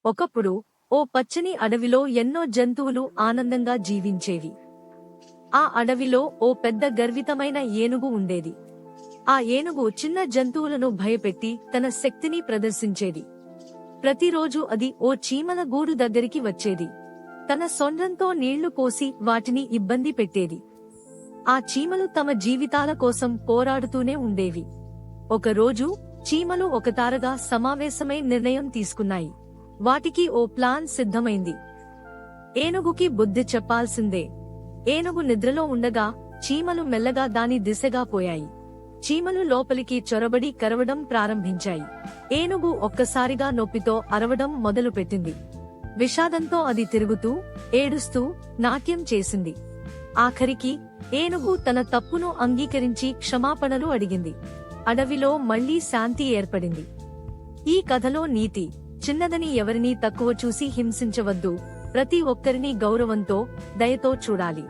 ఒకప్పుడు ఓ పచ్చని అడవిలో ఎన్నో జంతువులు ఆనందంగా జీవించేవి. ఆ అడవిలో ఓ పెద్ద గర్వితమైన ఏనుగు ఉండేది. ఆ ఏనుగు చిన్న జంతువులను భయపెట్టి తన శక్తిని ప్రదర్శించేది. ప్రతిరోజు అది ఓ చీమల గూడు దగ్గరికి వచ్చేది. తన సొండ్రంతో నీళ్లు పోసి వాటిని ఇబ్బంది పెట్టేది. ఆ చీమలు తమ జీవితాల కోసం పోరాడుతూనే ఉండేవి. ఒకరోజు చీమలు ఒకతారగా సమావేశమై నిర్ణయం తీసుకున్నాయి. వాటికి ఓ ప్లాన్ సిద్ధమైంది. ఏనుగుకి బుద్ధి చెప్పాల్సిందే. ఏనుగు నిద్రలో ఉండగా చీమలు మెల్లగా దాని దిశగా పోయాయి. చీమలు లోపలికి చొరబడి కరవడం ప్రారంభించాయి. ఏనుగు ఒక్కసారిగా నొప్పితో అరవడం మొదలుపెట్టింది. విషాదంతో అది తిరుగుతూ, ఏడుస్తూ నాట్యం చేసింది. ఆఖరికి ఏనుగు తన తప్పును అంగీకరించి క్షమాపణలు అడిగింది. అడవిలో మళ్లీ శాంతి ఏర్పడింది. ఈ కథలో నీతి: చిన్నదని ఎవరినీ తక్కువ చూసి హింసించవద్దు. ప్రతి ఒక్కరినీ గౌరవంతో, దయతో చూడాలి.